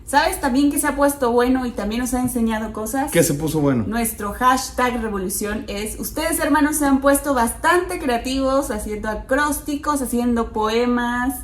¿Sabes también que se ha puesto bueno y también nos ha enseñado cosas? ¿Qué se puso bueno? Nuestro hashtag revolución es: ustedes, hermanos, se han puesto bastante creativos, haciendo acrósticos, haciendo poemas.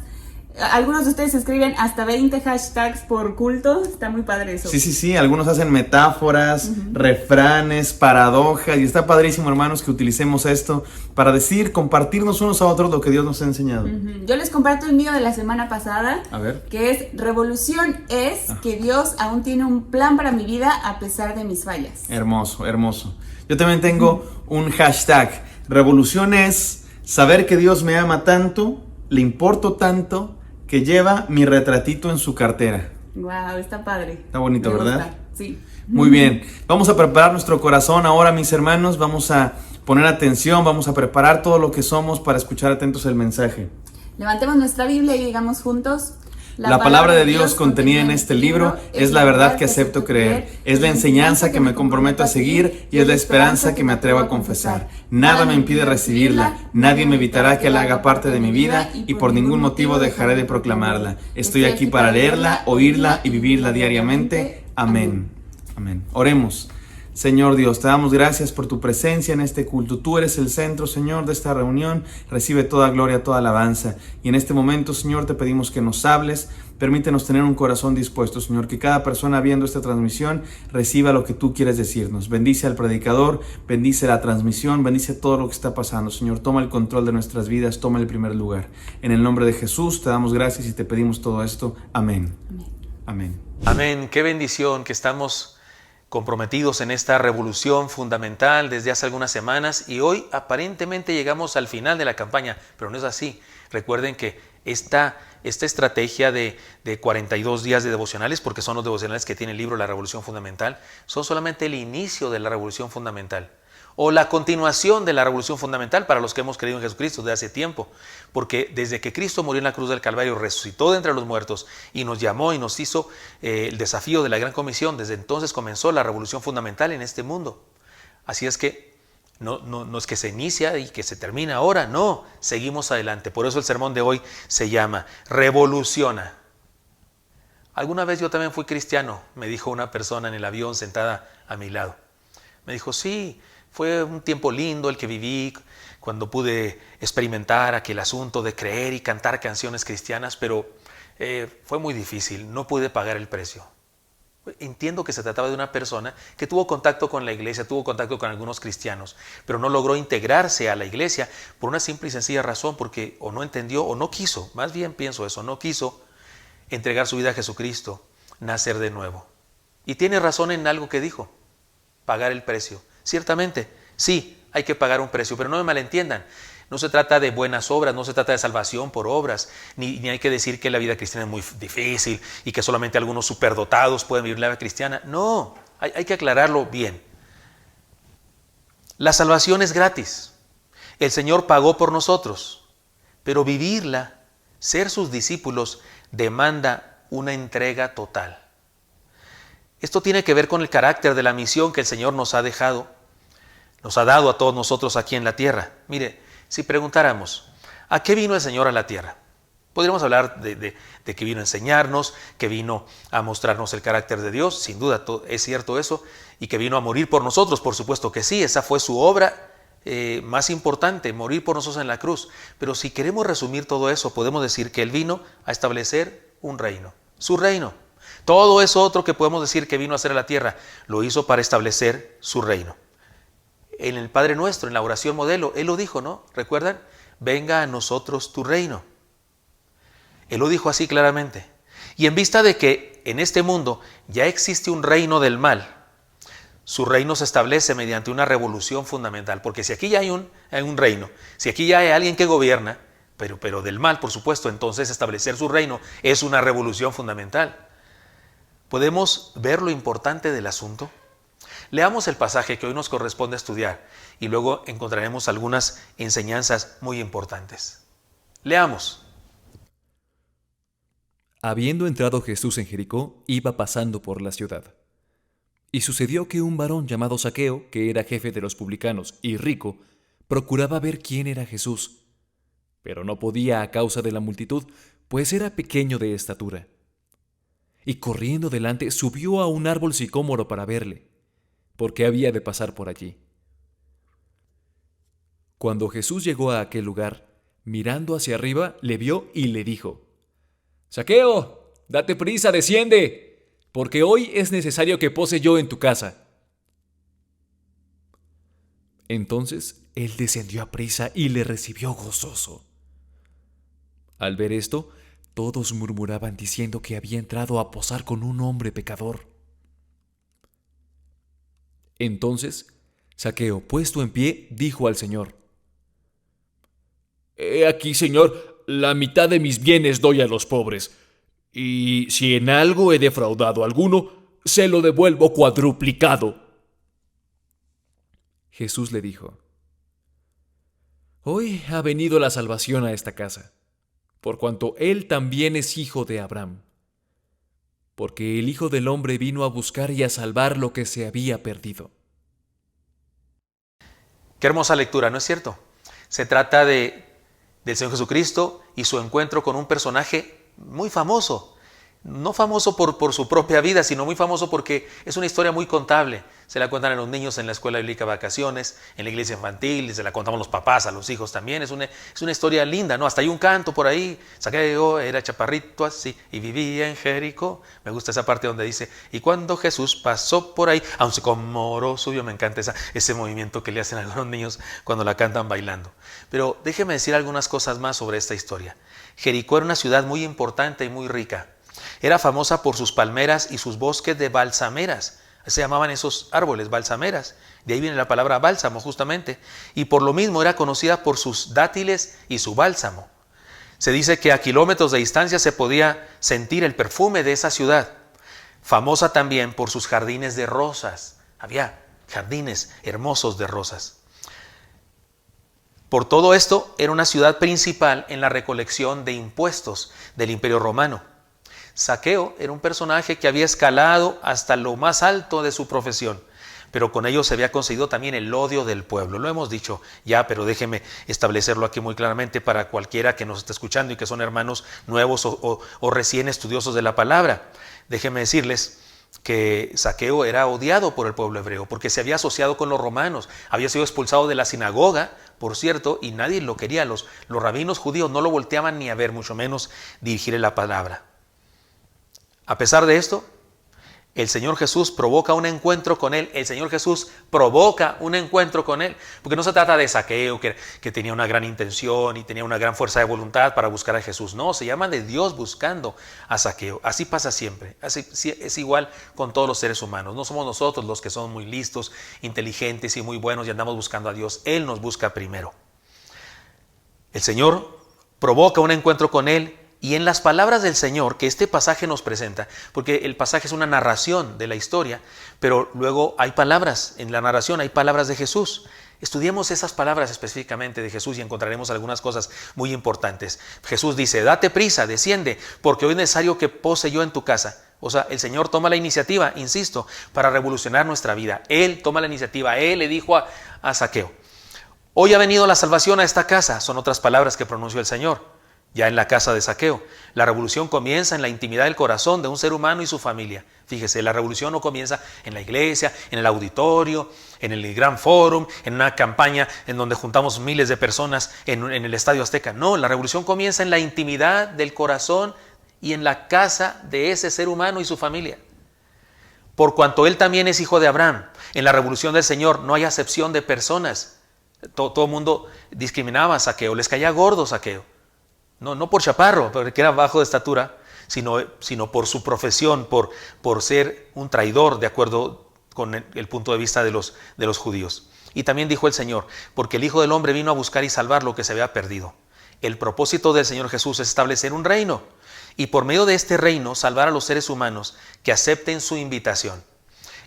Algunos de ustedes escriben hasta 20 hashtags por culto. Está muy padre eso. Sí. Algunos hacen metáforas, refranes, paradojas. Y está padrísimo, hermanos, que utilicemos esto para decir, compartirnos unos a otros lo que Dios nos ha enseñado. Yo les comparto el mío de la semana pasada. A ver. Que es: revolución es que Dios aún tiene un plan para mi vida a pesar de mis fallas. Hermoso. Yo también tengo un hashtag. Revolución es saber que Dios me ama tanto, le importo tanto, que lleva mi retratito en su cartera. Wow, está padre. Está bonito, ¿verdad? Sí. Muy bien. Vamos a preparar nuestro corazón ahora, mis hermanos. Vamos a poner atención, vamos a preparar todo lo que somos para escuchar atentos el mensaje. Levantemos nuestra Biblia y digamos juntos: La palabra de Dios contenida en este libro es la verdad que acepto creer, es la enseñanza que me comprometo a seguir y es la esperanza que me atrevo a confesar. Nada me impide recibirla, nadie me evitará que la haga parte de mi vida y por ningún motivo dejaré de proclamarla. Estoy aquí para leerla, oírla y vivirla diariamente. Amén. Amén. Oremos. Señor Dios, te damos gracias por tu presencia en este culto. Tú eres el centro, Señor, de esta reunión. Recibe toda gloria, toda alabanza. Y en este momento, Señor, te pedimos que nos hables. Permítenos tener un corazón dispuesto, Señor, que cada persona viendo esta transmisión reciba lo que tú quieres decirnos. Bendice al predicador, bendice la transmisión, bendice todo lo que está pasando. Señor, toma el control de nuestras vidas, toma el primer lugar. En el nombre de Jesús te damos gracias y te pedimos todo esto. Amén. Amén. Amén. Qué bendición que estamos comprometidos en esta revolución fundamental desde hace algunas semanas y hoy aparentemente llegamos al final de la campaña, pero no es así. Recuerden que esta estrategia de 42 días de devocionales, porque son los devocionales que tiene el libro La Revolución Fundamental, son solamente el inicio de la Revolución Fundamental o la continuación de la Revolución Fundamental para los que hemos creído en Jesucristo desde hace tiempo, porque desde que Cristo murió en la cruz del Calvario, resucitó de entre los muertos y nos llamó y nos hizo el desafío de la Gran Comisión, desde entonces comenzó la Revolución Fundamental en este mundo. Así es que no es que se inicia y que se termina ahora, no, seguimos adelante. Por eso el sermón de hoy se llama Revoluciona. Alguna vez yo también fui cristiano, me dijo una persona en el avión sentada a mi lado. Me dijo, sí, fue un tiempo lindo el que viví cuando pude experimentar aquel asunto de creer y cantar canciones cristianas, pero fue muy difícil, no pude pagar el precio. Entiendo que se trataba de una persona que tuvo contacto con la iglesia, tuvo contacto con algunos cristianos, pero no logró integrarse a la iglesia por una simple y sencilla razón, porque o no entendió o no quiso, más bien pienso eso, no quiso entregar su vida a Jesucristo, nacer de nuevo. Y tiene razón en algo que dijo, pagar el precio. Ciertamente, sí, hay que pagar un precio, pero no me malentiendan. No se trata de buenas obras, no se trata de salvación por obras, ni hay que decir que la vida cristiana es muy difícil y que solamente algunos superdotados pueden vivir la vida cristiana. No, hay que aclararlo bien. La salvación es gratis. El Señor pagó por nosotros, pero vivirla, ser sus discípulos, demanda una entrega total. Esto tiene que ver con el carácter de la misión que el Señor nos ha dejado, nos ha dado a todos nosotros aquí en la tierra. Mire, si preguntáramos, ¿a qué vino el Señor a la tierra? Podríamos hablar de que vino a enseñarnos, que vino a mostrarnos el carácter de Dios, sin duda es cierto eso, y que vino a morir por nosotros, por supuesto que sí, esa fue su obra más importante, morir por nosotros en la cruz. Pero si queremos resumir todo eso, podemos decir que Él vino a establecer un reino, su reino. Todo eso otro que podemos decir que vino a hacer a la tierra, lo hizo para establecer su reino. En el Padre Nuestro, en la oración modelo, Él lo dijo, ¿no? ¿Recuerdan? Venga a nosotros tu reino. Él lo dijo así claramente. Y en vista de que en este mundo ya existe un reino del mal, su reino se establece mediante una revolución fundamental. Porque si aquí ya hay un reino, si aquí ya hay alguien que gobierna, pero del mal, por supuesto, entonces establecer su reino es una revolución fundamental. ¿Podemos ver lo importante del asunto? Leamos el pasaje que hoy nos corresponde estudiar y luego encontraremos algunas enseñanzas muy importantes. Leamos. Habiendo entrado Jesús en Jericó, iba pasando por la ciudad. Y sucedió que un varón llamado Zaqueo, que era jefe de los publicanos y rico, procuraba ver quién era Jesús, pero no podía a causa de la multitud, pues era pequeño de estatura. Y corriendo delante subió a un árbol sicómoro para verle, porque había de pasar por allí. Cuando Jesús llegó a aquel lugar, mirando hacia arriba, le vio y le dijo: «Zaqueo, date prisa, desciende, porque hoy es necesario que pose yo en tu casa». Entonces él descendió a prisa y le recibió gozoso. Al ver esto, todos murmuraban diciendo que había entrado a posar con un hombre pecador. Entonces Zaqueo, puesto en pie, dijo al Señor: «He aquí, Señor, la mitad de mis bienes doy a los pobres, y si en algo he defraudado a alguno, se lo devuelvo cuadruplicado». Jesús le dijo: «Hoy ha venido la salvación a esta casa, por cuanto él también es hijo de Abraham, porque el Hijo del Hombre vino a buscar y a salvar lo que se había perdido». Qué hermosa lectura, ¿no es cierto? Se trata del Señor Jesucristo y su encuentro con un personaje muy famoso. No famoso por su propia vida, sino muy famoso porque es una historia muy contable. Se la cuentan a los niños en la escuela bíblica Vacaciones, en la iglesia infantil, se la contamos los papás, a los hijos también. Es una historia linda, ¿no? Hasta hay un canto por ahí. Zaqueo era chaparrito así y vivía en Jericó. Me gusta esa parte donde dice: y cuando Jesús pasó por ahí, aun se conmoró, subió. Me encanta ese movimiento que le hacen a algunos niños cuando la cantan bailando. Pero déjeme decir algunas cosas más sobre esta historia. Jericó era una ciudad muy importante y muy rica. Era famosa por sus palmeras y sus bosques de balsameras. Se llamaban esos árboles balsameras. De ahí viene la palabra bálsamo justamente. Y por lo mismo era conocida por sus dátiles y su bálsamo. Se dice que a kilómetros de distancia se podía sentir el perfume de esa ciudad. Famosa también por sus jardines de rosas. Había jardines hermosos de rosas. Por todo esto, era una ciudad principal en la recolección de impuestos del Imperio Romano. Zaqueo era un personaje que había escalado hasta lo más alto de su profesión, pero con ello se había conseguido también el odio del pueblo. Lo hemos dicho ya, pero déjeme establecerlo aquí muy claramente para cualquiera que nos esté escuchando y que son hermanos nuevos o recién estudiosos de la palabra. Déjeme decirles que Zaqueo era odiado por el pueblo hebreo porque se había asociado con los romanos, había sido expulsado de la sinagoga, por cierto, y nadie lo quería. Los rabinos judíos no lo volteaban ni a ver, mucho menos dirigirle la palabra. A pesar de esto, el Señor Jesús provoca un encuentro con él. El Señor Jesús provoca un encuentro con él. Porque no se trata de Zaqueo, que tenía una gran intención y tenía una gran fuerza de voluntad para buscar a Jesús. No, se llama de Dios buscando a Zaqueo. Así pasa siempre. Así es igual con todos los seres humanos. No somos nosotros los que son muy listos, inteligentes y muy buenos y andamos buscando a Dios. Él nos busca primero. El Señor provoca un encuentro con él. Y en las palabras del Señor que este pasaje nos presenta, porque el pasaje es una narración de la historia, pero luego hay palabras, en la narración hay palabras de Jesús. Estudiemos esas palabras específicamente de Jesús y encontraremos algunas cosas muy importantes. Jesús dice: date prisa, desciende, porque hoy es necesario que pose yo en tu casa. O sea, el Señor toma la iniciativa, insisto, para revolucionar nuestra vida. Él toma la iniciativa, Él le dijo a Zaqueo: hoy ha venido la salvación a esta casa. Son otras palabras que pronunció el Señor. Ya en la casa de Zaqueo, la revolución comienza en la intimidad del corazón de un ser humano y su familia. Fíjese, la revolución no comienza en la iglesia, en el auditorio, en el gran fórum, en una campaña en donde juntamos miles de personas en el Estadio Azteca. No, la revolución comienza en la intimidad del corazón y en la casa de ese ser humano y su familia. Por cuanto él también es hijo de Abraham, en la revolución del Señor no hay acepción de personas. Todo el mundo discriminaba a Zaqueo, les caía gordo Zaqueo. No por chaparro, porque era bajo de estatura, sino por su profesión, por ser un traidor, de acuerdo con el punto de vista de los judíos. Y también dijo el Señor: porque el Hijo del Hombre vino a buscar y salvar lo que se había perdido. El propósito del Señor Jesús es establecer un reino, y por medio de este reino salvar a los seres humanos que acepten su invitación.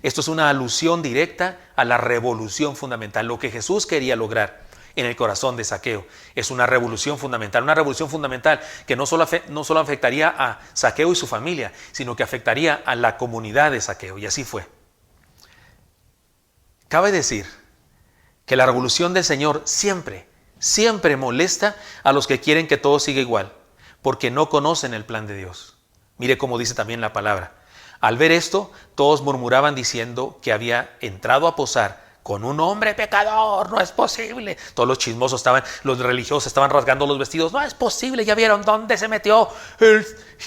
Esto es una alusión directa a la revolución fundamental, lo que Jesús quería lograr en el corazón de Zaqueo. Es una revolución fundamental que no solo afectaría a Zaqueo y su familia, sino que afectaría a la comunidad de Zaqueo. Y así fue. Cabe decir que la revolución del Señor siempre, siempre molesta a los que quieren que todo siga igual, porque no conocen el plan de Dios. Mire cómo dice también la palabra. Al ver esto, todos murmuraban diciendo que había entrado a posar con un hombre pecador. No es posible. Todos los chismosos los religiosos estaban rasgando los vestidos. No es posible. ¿Ya vieron dónde se metió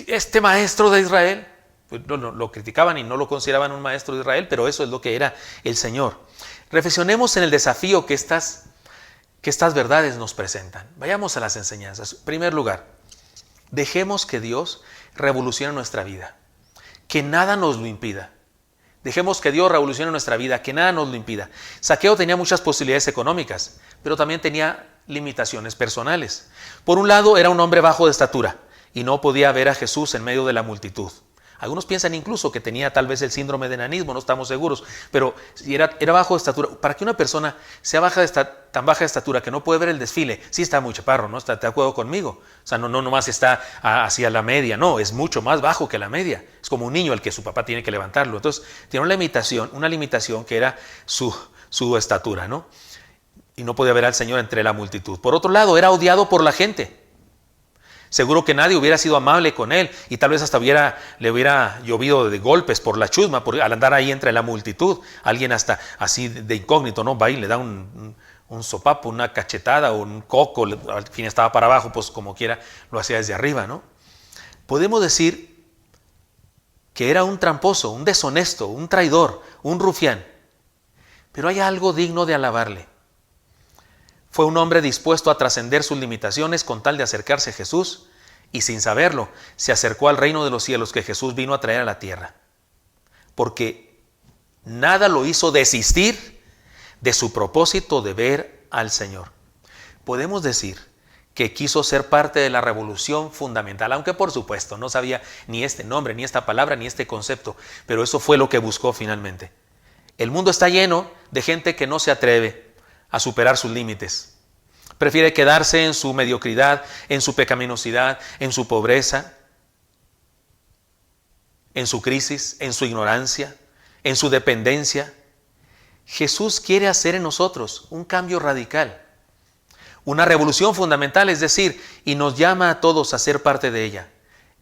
este maestro de Israel? Pues lo criticaban y no lo consideraban un maestro de Israel, pero eso es lo que era el Señor. Reflexionemos en el desafío que estas verdades nos presentan. Vayamos a las enseñanzas. En primer lugar, dejemos que Dios revolucione nuestra vida. Que nada nos lo impida. Dejemos que Dios revolucione nuestra vida, que nada nos lo impida. Zaqueo tenía muchas posibilidades económicas, pero también tenía limitaciones personales. Por un lado, era un hombre bajo de estatura y no podía ver a Jesús en medio de la multitud. Algunos piensan incluso que tenía tal vez el síndrome de enanismo, no estamos seguros, pero era bajo de estatura. Para que una persona sea tan baja de estatura que no puede ver el desfile, sí está muy chaparro, ¿no? ¿Está de acuerdo conmigo? O sea, no nomás está hacia la media, no, es mucho más bajo que la media. Es como un niño al que su papá tiene que levantarlo. Entonces, tiene una limitación que era su estatura, ¿no? Y no podía ver al Señor entre la multitud. Por otro lado, era odiado por la gente. Seguro que nadie hubiera sido amable con él y tal vez hasta le hubiera llovido de golpes por la chusma, al andar ahí entre la multitud. Alguien hasta así de incógnito, ¿no? Va y le da un sopapo, una cachetada o un coco, al fin estaba para abajo, pues como quiera lo hacía desde arriba, ¿no? Podemos decir que era un tramposo, un deshonesto, un traidor, un rufián. Pero hay algo digno de alabarle. Fue un hombre dispuesto a trascender sus limitaciones con tal de acercarse a Jesús y sin saberlo se acercó al reino de los cielos que Jesús vino a traer a la tierra. Porque nada lo hizo desistir de su propósito de ver al Señor. Podemos decir que quiso ser parte de la revolución fundamental, aunque por supuesto no sabía ni este nombre, ni esta palabra, ni este concepto, pero eso fue lo que buscó finalmente. El mundo está lleno de gente que no se atreve a superar sus límites. Prefiere quedarse en su mediocridad, en su pecaminosidad, en su pobreza, en su crisis, en su ignorancia, en su dependencia. Jesús quiere hacer en nosotros un cambio radical, una revolución fundamental, es decir, y nos llama a todos a ser parte de ella.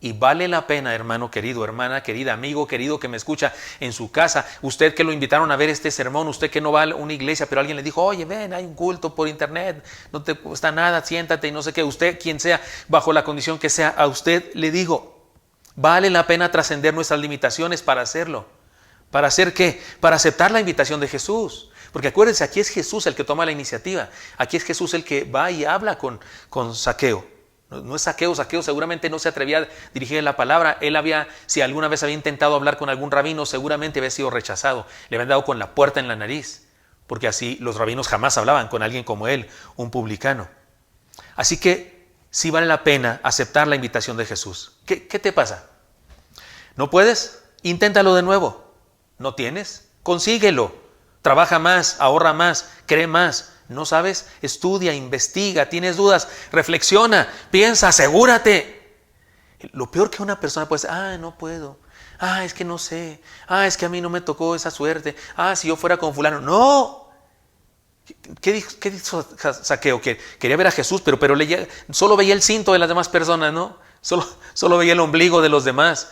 Y vale la pena, hermano querido, hermana querida, amigo querido que me escucha en su casa, usted que lo invitaron a ver este sermón, usted que no va a una iglesia, pero alguien le dijo, oye, ven, hay un culto por internet, no te cuesta nada, siéntate y no sé qué, usted, quien sea, bajo la condición que sea, a usted le digo, vale la pena trascender nuestras limitaciones para hacerlo. ¿Para hacer qué? Para aceptar la invitación de Jesús. Porque acuérdense, aquí es Jesús el que toma la iniciativa, aquí es Jesús el que va y habla con Zaqueo. No es Zaqueo seguramente no se atrevía a dirigir la palabra. Si alguna vez había intentado hablar con algún rabino, seguramente había sido rechazado. Le habían dado con la puerta en la nariz, porque así los rabinos jamás hablaban con alguien como él, un publicano. Así que sí vale la pena aceptar la invitación de Jesús. ¿Qué te pasa? ¿No puedes? Inténtalo de nuevo. ¿No tienes? Consíguelo. Trabaja más, ahorra más, cree más. ¿No sabes? Estudia, investiga, tienes dudas, reflexiona, piensa, asegúrate. Lo peor que una persona puede decir, no puedo, es que no sé, es que a mí no me tocó esa suerte, si yo fuera con fulano. ¡No! ¿Qué dijo Zaqueo? Que quería ver a Jesús, pero solo veía el cinto de las demás personas, ¿no? Solo veía el ombligo de los demás.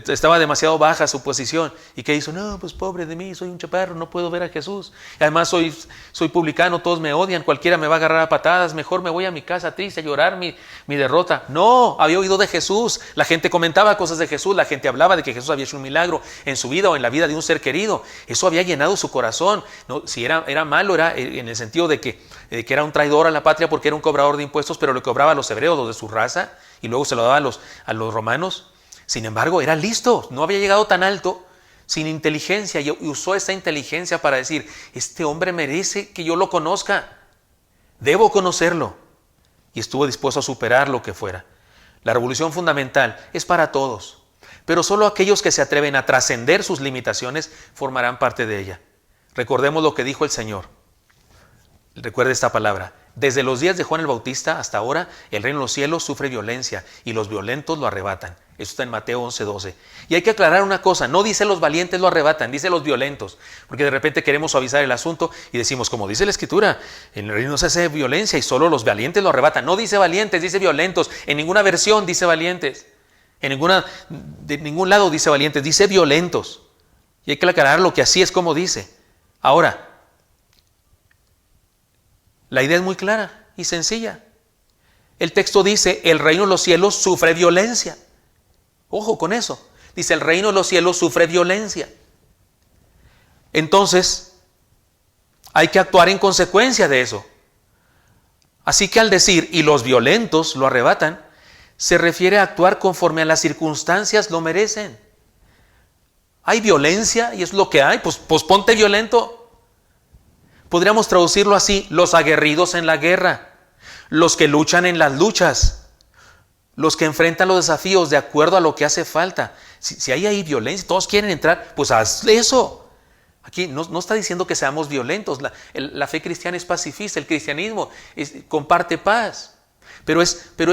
Estaba demasiado baja su posición. ¿Y qué hizo? No, pues pobre de mí, soy un chaparro, no puedo ver a Jesús. Además soy publicano, todos me odian, cualquiera me va a agarrar a patadas, mejor me voy a mi casa triste a llorar mi derrota. No, había oído de Jesús, la gente comentaba cosas de Jesús, la gente hablaba de que Jesús había hecho un milagro en su vida o en la vida de un ser querido. Eso había llenado su corazón. No, si era malo, era en el sentido de que era un traidor a la patria porque era un cobrador de impuestos, pero le cobraba a los hebreos, los de su raza, y luego se lo daba a los romanos. Sin embargo, era listo, no había llegado tan alto, sin inteligencia, y usó esa inteligencia para decir, este hombre merece que yo lo conozca, debo conocerlo. Y estuvo dispuesto a superar lo que fuera. La revolución fundamental es para todos, pero solo aquellos que se atreven a trascender sus limitaciones formarán parte de ella. Recordemos lo que dijo el Señor. Recuerde esta palabra, Desde los días de Juan el Bautista hasta ahora, el reino de los cielos sufre violencia y los violentos lo arrebatan. Eso está en Mateo 11:12. Y hay que aclarar una cosa, no dice los valientes lo arrebatan, dice los violentos. Porque de repente queremos suavizar el asunto y decimos, como dice la Escritura, en el reino no se hace violencia y solo los valientes lo arrebatan. No dice valientes, dice violentos. En ninguna versión dice valientes. De ningún lado dice valientes, dice violentos. Y hay que aclarar lo que así es como dice. Ahora, la idea es muy clara y sencilla. El texto dice, el reino de los cielos sufre violencia. Ojo con eso. Dice, el reino de los cielos sufre violencia. Entonces, hay que actuar en consecuencia de eso. Así que al decir, y los violentos lo arrebatan, se refiere a actuar conforme a las circunstancias lo merecen. Hay violencia y es lo que hay, pues ponte violento. Podríamos traducirlo así, los aguerridos en la guerra, los que luchan en las luchas, los que enfrentan los desafíos de acuerdo a lo que hace falta. Si hay ahí violencia, todos quieren entrar, pues haz eso. Aquí no está diciendo que seamos violentos, la fe cristiana es pacifista, el cristianismo comparte paz. Pero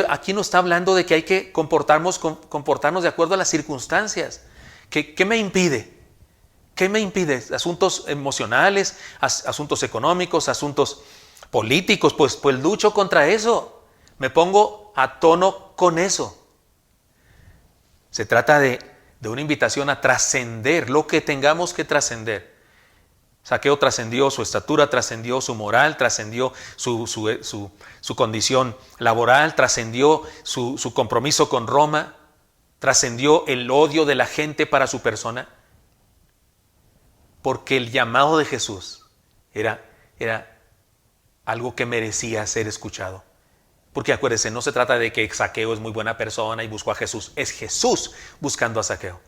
aquí no está hablando de que hay que comportarnos de acuerdo a las circunstancias. ¿Qué me impide? ¿Qué me impide? Asuntos emocionales, asuntos económicos, asuntos políticos, pues lucho contra eso. Me pongo a tono con eso. Se trata de una invitación a trascender lo que tengamos que trascender. Zaqueo trascendió su estatura, trascendió su moral, trascendió su condición laboral, trascendió su compromiso con Roma, trascendió el odio de la gente para su persona. Porque el llamado de Jesús era algo que merecía ser escuchado. Porque acuérdense, no se trata de que Zaqueo es muy buena persona y buscó a Jesús. Es Jesús buscando a Zaqueo.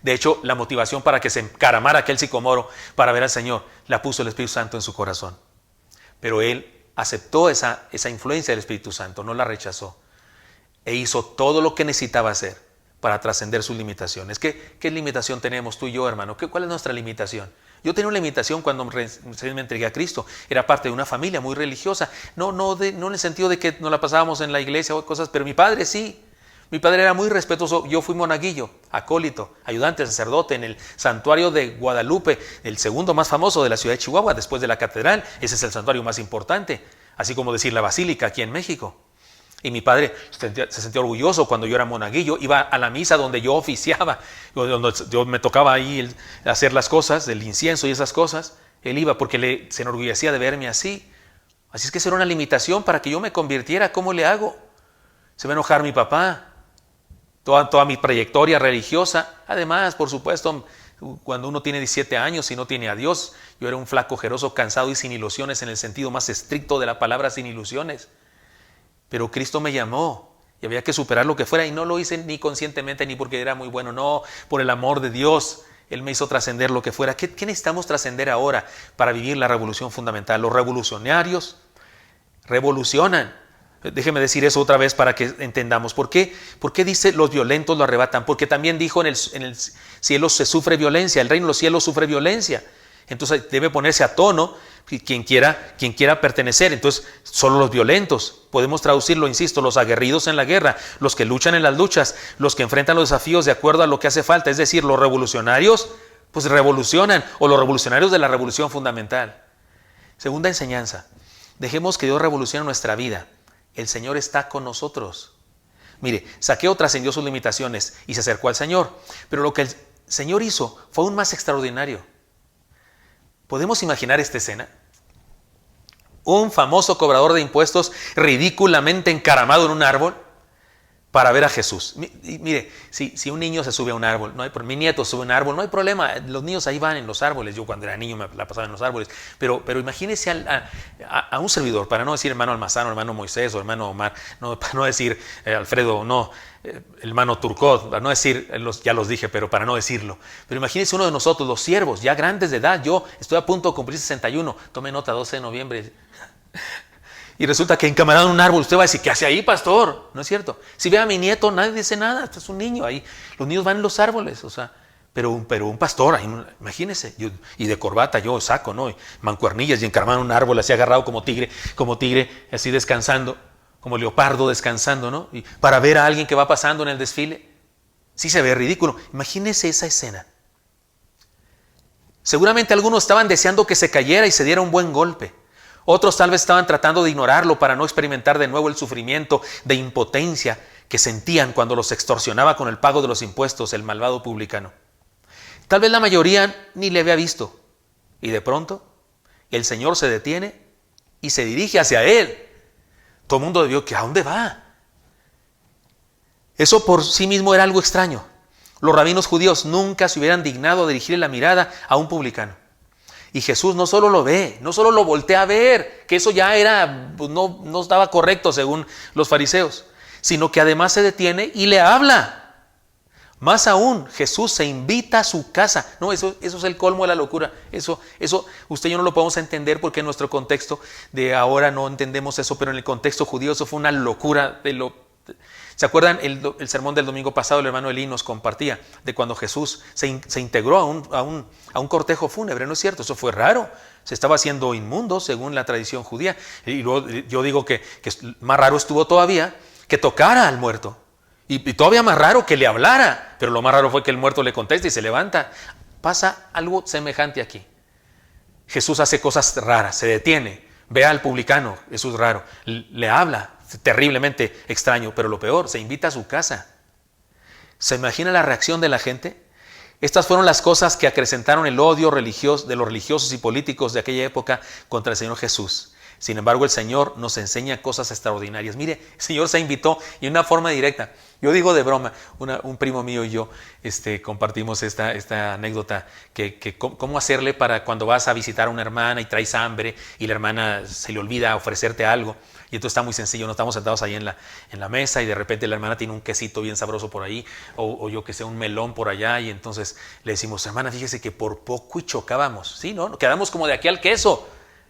De hecho, la motivación para que se encaramara aquel sicomoro para ver al Señor, la puso el Espíritu Santo en su corazón. Pero él aceptó esa influencia del Espíritu Santo, no la rechazó. E hizo todo lo que necesitaba hacer para trascender sus limitaciones. ¿Qué limitación tenemos tú y yo, hermano? ¿Cuál es nuestra limitación? Yo tenía una limitación cuando me entregué a Cristo. Era parte de una familia muy religiosa. No en el sentido de que nos la pasábamos en la iglesia o cosas, pero mi padre sí. Mi padre era muy respetuoso. Yo fui monaguillo, acólito, ayudante, sacerdote en el santuario de Guadalupe, el segundo más famoso de la ciudad de Chihuahua, después de la catedral. Ese es el santuario más importante, así como decir la basílica aquí en México. Y mi padre se sentía orgulloso cuando yo era monaguillo, iba a la misa donde yo oficiaba, donde me tocaba ahí hacer las cosas, el incienso y esas cosas. Él iba porque se enorgullecía de verme así. Así es que esa era una limitación para que yo me convirtiera. ¿Cómo le hago? Se va a enojar mi papá. Toda mi trayectoria religiosa. Además, por supuesto, cuando uno tiene 17 años y no tiene a Dios, yo era un flaco, ojeroso, cansado y sin ilusiones en el sentido más estricto de la palabra sin ilusiones. Pero Cristo me llamó y había que superar lo que fuera y no lo hice ni conscientemente ni porque era muy bueno, no, por el amor de Dios. Él me hizo trascender lo que fuera. ¿Qué necesitamos trascender ahora para vivir la revolución fundamental? Los revolucionarios revolucionan. Déjeme decir eso otra vez para que entendamos. ¿Por qué dice los violentos lo arrebatan? Porque también dijo en el cielo se sufre violencia, el reino de los cielos sufre violencia. Entonces debe ponerse a tono quien quiera pertenecer. Entonces solo los violentos, podemos traducirlo, insisto, los aguerridos en la guerra, los que luchan en las luchas, los que enfrentan los desafíos de acuerdo a lo que hace falta. Es decir, los revolucionarios pues revolucionan, o los revolucionarios de la revolución fundamental. Segunda enseñanza, dejemos que Dios revolucione nuestra vida. El Señor está con nosotros. Mire, Zaqueo trascendió sus limitaciones y se acercó al Señor, pero lo que el Señor hizo fue aún más extraordinario. ¿Podemos imaginar esta escena? Un famoso cobrador de impuestos ridículamente encaramado en un árbol para ver a Jesús. Mire, si un niño se sube a un árbol, mi nieto sube a un árbol, no hay problema, los niños ahí van en los árboles. Yo cuando era niño me la pasaba en los árboles, pero imagínese a un servidor, para no decir hermano Almazán, hermano Moisés o hermano Omar, para no decir Alfredo, hermano Turcot, para no decir, ya los dije, pero para no decirlo. Pero imagínese uno de nosotros, los siervos, ya grandes de edad, yo estoy a punto de cumplir 61, tome nota, 12 de noviembre. Y resulta que encamarado en un árbol, usted va a decir, ¿qué hace ahí, pastor? ¿No es cierto? Si ve a mi nieto, nadie dice nada, este es un niño ahí. Los niños van en los árboles, Pero un pastor, imagínense, y de corbata, yo saco, ¿no? Y mancuernillas y encarmado en un árbol, así agarrado como tigre, así descansando, como leopardo descansando, ¿no? Y para ver a alguien que va pasando en el desfile. Sí se ve ridículo. Imagínense esa escena. Seguramente algunos estaban deseando que se cayera y se diera un buen golpe. Otros tal vez estaban tratando de ignorarlo para no experimentar de nuevo el sufrimiento de impotencia que sentían cuando los extorsionaba con el pago de los impuestos el malvado publicano. Tal vez la mayoría ni le había visto. Y de pronto, el Señor se detiene y se dirige hacia él. Todo el mundo vio que ¿a dónde va? Eso por sí mismo era algo extraño. Los rabinos judíos nunca se hubieran dignado a dirigirle la mirada a un publicano. Y Jesús no solo lo ve, no solo lo voltea a ver, que eso ya era, pues no estaba correcto según los fariseos, sino que además se detiene y le habla. Más aún, Jesús se invita a su casa. No, eso es el colmo de la locura. Eso usted y yo no lo podemos entender porque en nuestro contexto de ahora no entendemos eso, pero en el contexto judío eso fue una locura. ¿Se acuerdan el sermón del domingo pasado? El hermano Elí nos compartía de cuando Jesús se integró a un cortejo fúnebre. ¿No es cierto? Eso fue raro. Se estaba haciendo inmundo según la tradición judía. Y luego yo digo que más raro estuvo todavía que tocara al muerto. Y todavía más raro que le hablara, pero lo más raro fue que el muerto le contesta y se levanta. Pasa algo semejante aquí. Jesús hace cosas raras, se detiene, ve al publicano, eso es raro, le habla, terriblemente extraño, pero lo peor, se invita a su casa. ¿Se imagina la reacción de la gente? Estas fueron las cosas que acrecentaron el odio religioso de los religiosos y políticos de aquella época contra el Señor Jesús. Sin embargo, el Señor nos enseña cosas extraordinarias. Mire, el Señor se invitó y en una forma directa. Yo digo de broma, un primo mío y yo compartimos esta anécdota, que cómo hacerle para cuando vas a visitar a una hermana y traes hambre y la hermana se le olvida ofrecerte algo. Y entonces está muy sencillo, no estamos sentados ahí en la mesa y de repente la hermana tiene un quesito bien sabroso por ahí o yo que sé, un melón por allá y entonces le decimos, hermana, fíjese que por poco y chocábamos. Sí, ¿no? Quedamos como de aquí al queso.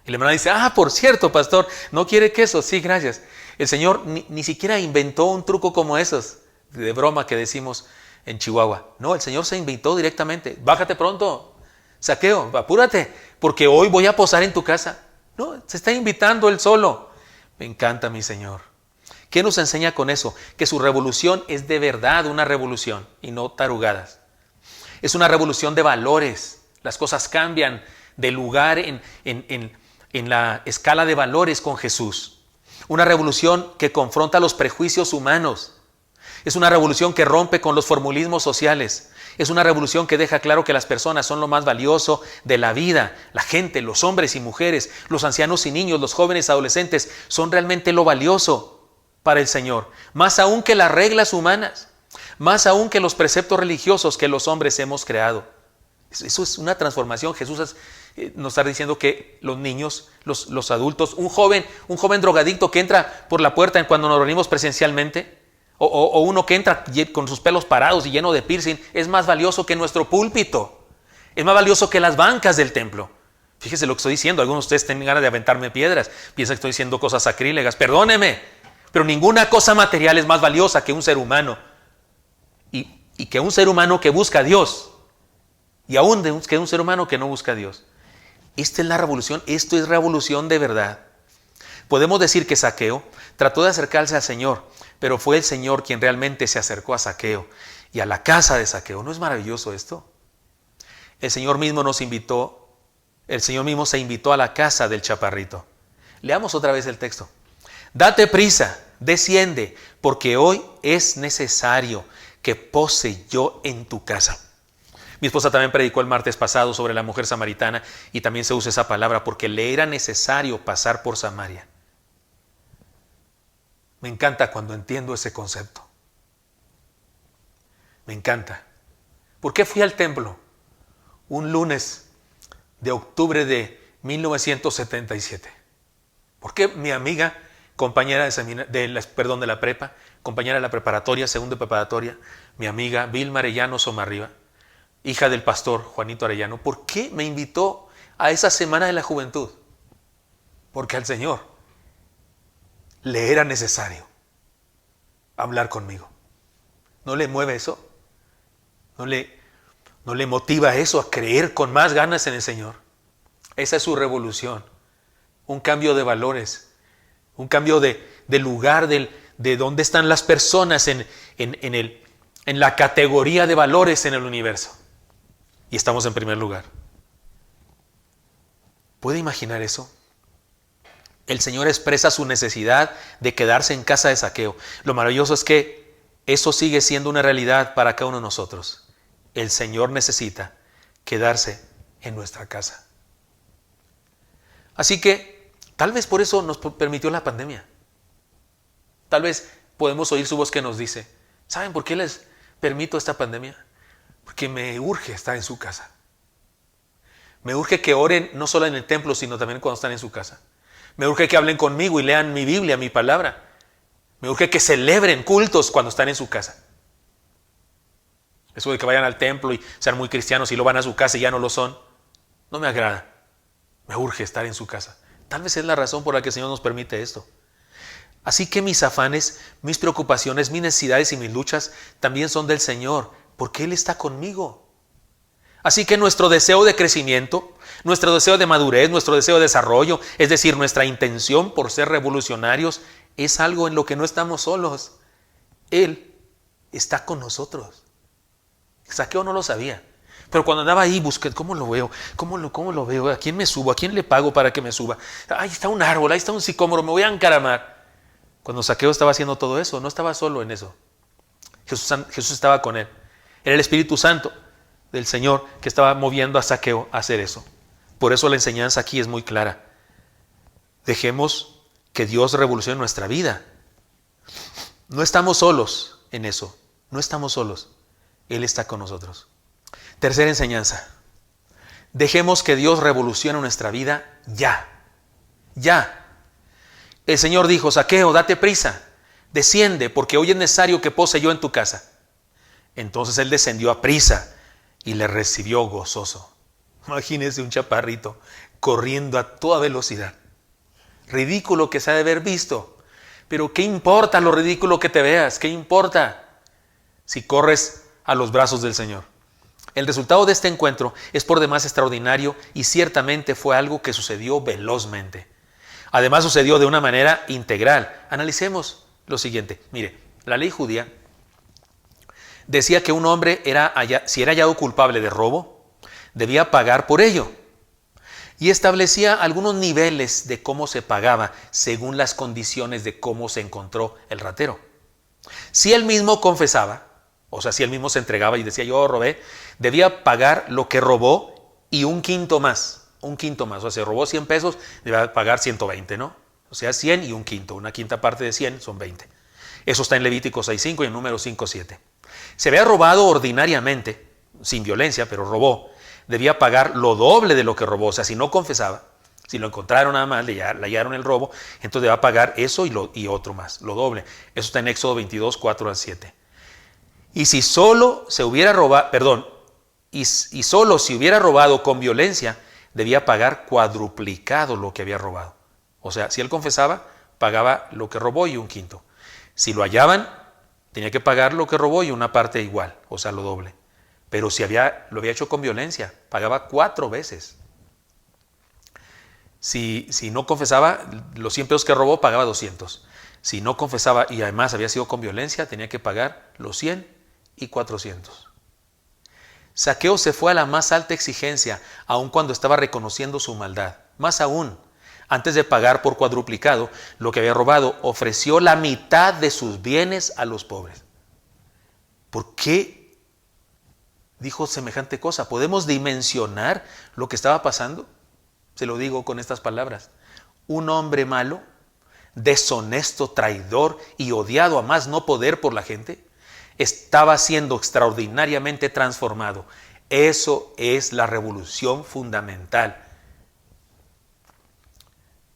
Y la hermana dice, por cierto, pastor, ¿no quiere queso? Sí, gracias. El Señor ni siquiera inventó un truco como esos, de broma que decimos en Chihuahua. No, el Señor se invitó directamente. Bájate pronto, Zaqueo, apúrate, porque hoy voy a posar en tu casa. No, se está invitando él solo. Me encanta mi Señor. ¿Qué nos enseña con eso? Que su revolución es de verdad una revolución y no tarugadas. Es una revolución de valores. Las cosas cambian de lugar en la escala de valores con Jesús. Una revolución que confronta los prejuicios humanos. Es una revolución que rompe con los formulismos sociales. Es una revolución que deja claro que las personas son lo más valioso de la vida. La gente, los hombres y mujeres, los ancianos y niños, los jóvenes y adolescentes son realmente lo valioso para el Señor. Más aún que las reglas humanas. Más aún que los preceptos religiosos que los hombres hemos creado. Eso es una transformación. Jesús nos está diciendo que los niños, los adultos, un joven drogadicto que entra por la puerta cuando nos reunimos presencialmente, o uno que entra con sus pelos parados y lleno de piercing, es más valioso que nuestro púlpito. Es más valioso que las bancas del templo. Fíjese lo que estoy diciendo. Algunos de ustedes tienen ganas de aventarme piedras. Piensan que estoy diciendo cosas sacrílegas. Perdóneme. Pero ninguna cosa material es más valiosa que un ser humano. Y que un ser humano que busca a Dios. Y aún que un ser humano que no busca a Dios. Esta es la revolución. Esto es revolución de verdad. Podemos decir que Zaqueo trató de acercarse al Señor, pero fue el Señor quien realmente se acercó a Zaqueo y a la casa de Zaqueo. ¿No es maravilloso esto? El Señor mismo se invitó a la casa del chaparrito. Leamos otra vez el texto. Date prisa, desciende, porque hoy es necesario que pose yo en tu casa. Mi esposa también predicó el martes pasado sobre la mujer samaritana y también se usa esa palabra porque le era necesario pasar por Samaria. Me encanta cuando entiendo ese concepto. Me encanta. ¿Por qué fui al templo un lunes de octubre de 1977? ¿Por qué mi amiga, compañera de la prepa, compañera de la preparatoria, segunda preparatoria, mi amiga Vilma Arellano Somarriba, hija del pastor Juanito Arellano, ¿por qué me invitó a esa semana de la juventud? Porque al Señor le era necesario hablar conmigo. ¿No le mueve eso? ¿No le ¿No le motiva eso a creer con más ganas en el Señor? Esa es su revolución. Un cambio de valores, un cambio de lugar de dónde están las personas en la categoría de valores en el universo. Y estamos en primer lugar. ¿Puede imaginar eso? El Señor expresa su necesidad de quedarse en casa de Zaqueo. Lo maravilloso es que eso sigue siendo una realidad para cada uno de nosotros. El Señor necesita quedarse en nuestra casa. Así que tal vez por eso nos permitió la pandemia. Tal vez podemos oír su voz que nos dice, ¿saben por qué les permito esta pandemia? Porque me urge estar en su casa. Me urge que oren no solo en el templo, sino también cuando están en su casa. Me urge que hablen conmigo y lean mi Biblia, mi palabra. Me urge que celebren cultos cuando están en su casa. Eso de que vayan al templo y sean muy cristianos y luego van a su casa y ya no lo son, no me agrada. Me urge estar en su casa. Tal vez es la razón por la que el Señor nos permite esto. Así que mis afanes, mis preocupaciones, mis necesidades y mis luchas también son del Señor, porque Él está conmigo. Así que nuestro deseo de crecimiento, nuestro deseo de madurez, nuestro deseo de desarrollo, es decir, nuestra intención por ser revolucionarios, es algo en lo que no estamos solos. Él está con nosotros. Zaqueo no lo sabía, pero cuando andaba ahí busqué, ¿cómo lo veo? ¿Cómo lo veo? ¿A quién me subo? ¿A quién le pago para que me suba? Ahí está un árbol, ahí está un sicómoro, me voy a encaramar. Cuando Zaqueo estaba haciendo todo eso, no estaba solo en eso. Jesús estaba con él. Era el Espíritu Santo del Señor que estaba moviendo a Zaqueo a hacer eso. Por eso la enseñanza aquí es muy clara. Dejemos que Dios revolucione nuestra vida. No estamos solos en eso. No estamos solos. Él está con nosotros. Tercera enseñanza. Dejemos que Dios revolucione nuestra vida ya. Ya. El Señor dijo, Zaqueo, date prisa. Desciende, porque hoy es necesario que pose yo en tu casa. Entonces él descendió a prisa y le recibió gozoso. Imagínese un chaparrito corriendo a toda velocidad. Ridículo que se ha de haber visto. Pero ¿qué importa lo ridículo que te veas? ¿Qué importa si corres a los brazos del Señor? El resultado de este encuentro es por demás extraordinario y ciertamente fue algo que sucedió velozmente. Además sucedió de una manera integral. Analicemos lo siguiente. Mire, la ley judía decía que un hombre si era hallado culpable de robo, debía pagar por ello. Y establecía algunos niveles de cómo se pagaba según las condiciones de cómo se encontró el ratero. Si él mismo confesaba, o sea, si él mismo se entregaba y decía yo robé, debía pagar lo que robó y un quinto más. Un quinto más, o sea, si robó 100 pesos, debía pagar 120, ¿no? O sea, 100 y un quinto, una quinta parte de 100 son 20. Eso está en Levítico 6.5 y en Número 5.7. Se había robado ordinariamente, sin violencia, pero robó, debía pagar lo doble de lo que robó. O sea, si no confesaba, si lo encontraron nada más, le hallaron el robo, entonces debía pagar eso y otro más, lo doble. Eso está en Éxodo 22, 4 al 7. Y si solo se hubiera robado, y solo si hubiera robado con violencia, debía pagar cuadruplicado lo que había robado. O sea, si él confesaba, pagaba lo que robó y un quinto. Si lo hallaban, tenía que pagar lo que robó y una parte igual, o sea, lo doble. Pero si lo había hecho con violencia, pagaba 4 veces. Si no confesaba, los 100 pesos que robó, pagaba 200. Si no confesaba y además había sido con violencia, tenía que pagar los 100 y 400. Zaqueo se fue a la más alta exigencia, aun cuando estaba reconociendo su maldad. Más aún, antes de pagar por cuadruplicado lo que había robado, ofreció la mitad de sus bienes a los pobres. ¿Por qué dijo semejante cosa? ¿Podemos dimensionar lo que estaba pasando? Se lo digo con estas palabras. Un hombre malo, deshonesto, traidor y odiado a más no poder por la gente, estaba siendo extraordinariamente transformado. Eso es la revolución fundamental.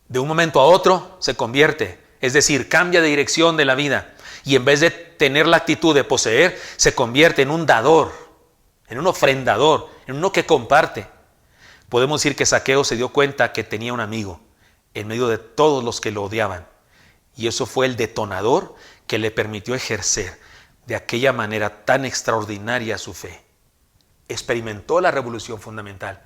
De un momento a otro se convierte, es decir, cambia de dirección de la vida y en vez de tener la actitud de poseer, se convierte en un dador, en un ofrendador, en uno que comparte. Podemos decir que Zaqueo se dio cuenta que tenía un amigo en medio de todos los que lo odiaban y eso fue el detonador que le permitió ejercer de aquella manera tan extraordinaria su fe. experimentó la revolución fundamental.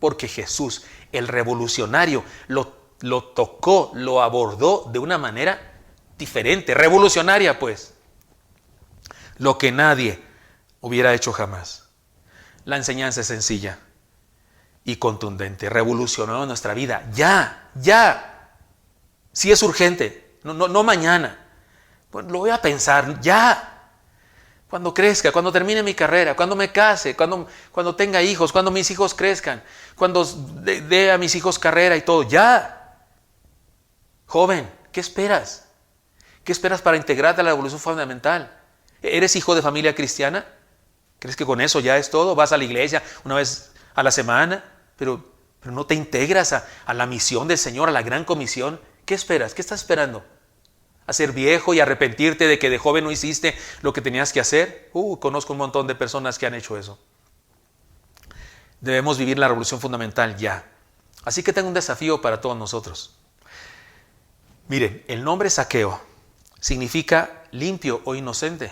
Porque Jesús, el revolucionario, lo tocó, lo abordó de una manera diferente, revolucionaria pues. Lo que nadie hubiera hecho jamás. La enseñanza es sencilla y contundente. Revolucionó nuestra vida. Ya. Si es urgente, no mañana. Pues lo voy a pensar ya. Cuando crezca, cuando termine mi carrera, cuando me case, cuando tenga hijos, cuando mis hijos crezcan, cuando dé a mis hijos carrera y todo, ya. Joven, ¿qué esperas? ¿Qué esperas para integrarte a la revolución fundamental? ¿Eres hijo de familia cristiana? ¿Crees que con eso ya es todo? ¿Vas a la iglesia una vez a la semana? Pero no te integras a la misión del Señor, a la gran comisión. ¿Qué esperas? ¿Qué estás esperando? ¿A ser viejo y arrepentirte de que de joven no hiciste lo que tenías que hacer? Conozco un montón de personas que han hecho eso. Debemos vivir la revolución fundamental ya. Así que tengo un desafío para todos nosotros. Miren, el nombre Zaqueo significa limpio o inocente.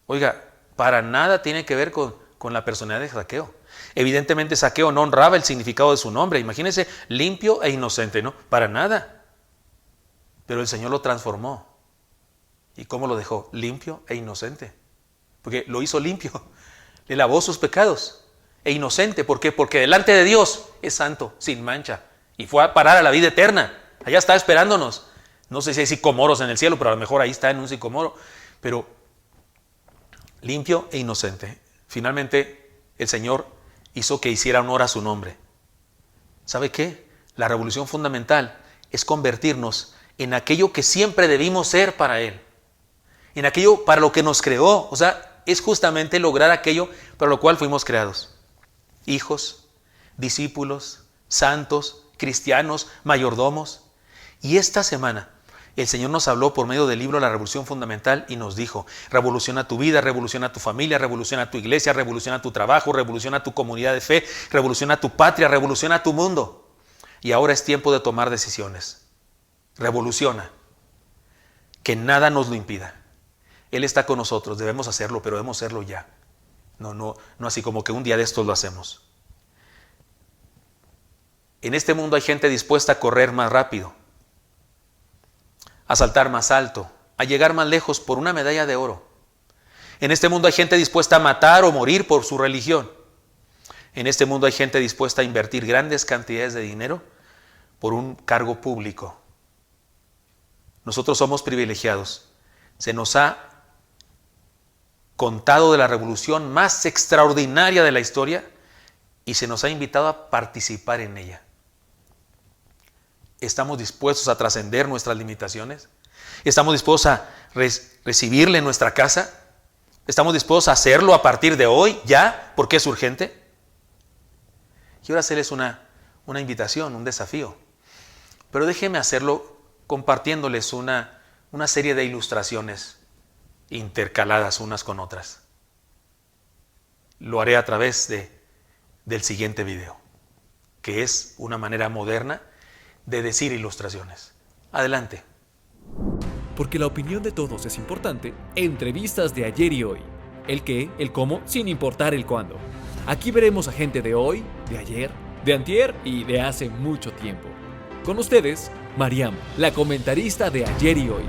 Oiga, para nada tiene que ver con la personalidad de Zaqueo. Evidentemente Zaqueo no honraba el significado de su nombre. Imagínense, limpio e inocente, ¿no? Para nada. Pero el Señor lo transformó. ¿Y cómo lo dejó? Limpio e inocente. Porque lo hizo limpio. Le lavó sus pecados. E inocente. ¿Por qué? Porque delante de Dios es santo, sin mancha. Y fue a parar a la vida eterna. Allá está esperándonos. No sé si hay sicomoros en el cielo, pero a lo mejor ahí está en un sicomoro. Pero limpio e inocente. Finalmente, el Señor hizo que hiciera honor a su nombre. ¿Sabe qué? La revolución fundamental es convertirnos en aquello que siempre debimos ser para Él. En aquello para lo que nos creó. O sea, es justamente lograr aquello para lo cual fuimos creados. Hijos, discípulos, santos, cristianos, mayordomos. Y esta semana el Señor nos habló por medio del libro La Revolución Fundamental y nos dijo: revoluciona tu vida, revoluciona tu familia, revoluciona tu iglesia, revoluciona tu trabajo, revoluciona tu comunidad de fe, revoluciona tu patria, revoluciona tu mundo. Y ahora es tiempo de tomar decisiones. Revoluciona. Que nada nos lo impida. Él está con nosotros, debemos hacerlo, pero debemos hacerlo ya. No así como que un día de estos lo hacemos. En este mundo hay gente dispuesta a correr más rápido, a saltar más alto, a llegar más lejos por una medalla de oro. En este mundo hay gente dispuesta a matar o morir por su religión. En este mundo hay gente dispuesta a invertir grandes cantidades de dinero por un cargo público. Nosotros somos privilegiados. Se nos ha contado de la revolución más extraordinaria de la historia y se nos ha invitado a participar en ella. ¿Estamos dispuestos a trascender nuestras limitaciones? ¿Estamos dispuestos a recibirle en nuestra casa? ¿Estamos dispuestos a hacerlo a partir de hoy, ya, porque es urgente? Quiero hacerles una invitación, un desafío. Pero déjenme hacerlo compartiéndoles una serie de ilustraciones intercaladas unas con otras. Lo haré a través del siguiente video, que es una manera moderna de decir ilustraciones. Adelante. Porque la opinión de todos es importante, entrevistas de ayer y hoy. El qué, el cómo, sin importar el cuándo. Aquí veremos a gente de hoy, de ayer, de antier y de hace mucho tiempo. Con ustedes, Mariam, la comentarista de ayer y hoy.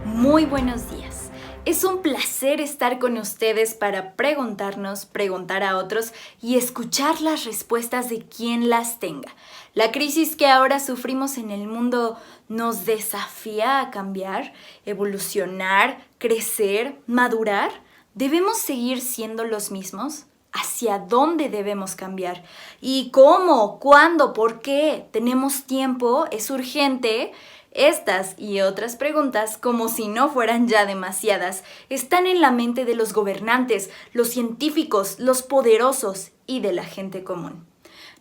Muy buenos días. Es un placer estar con ustedes para preguntarnos, preguntar a otros y escuchar las respuestas de quien las tenga. La crisis que ahora sufrimos en el mundo nos desafía a cambiar, evolucionar, crecer, madurar. ¿Debemos seguir siendo los mismos? ¿Hacia dónde debemos cambiar? ¿Y cómo? ¿Cuándo? ¿Por qué? ¿Tenemos tiempo? ¿Es urgente? Estas y otras preguntas, como si no fueran ya demasiadas, están en la mente de los gobernantes, los científicos, los poderosos y de la gente común.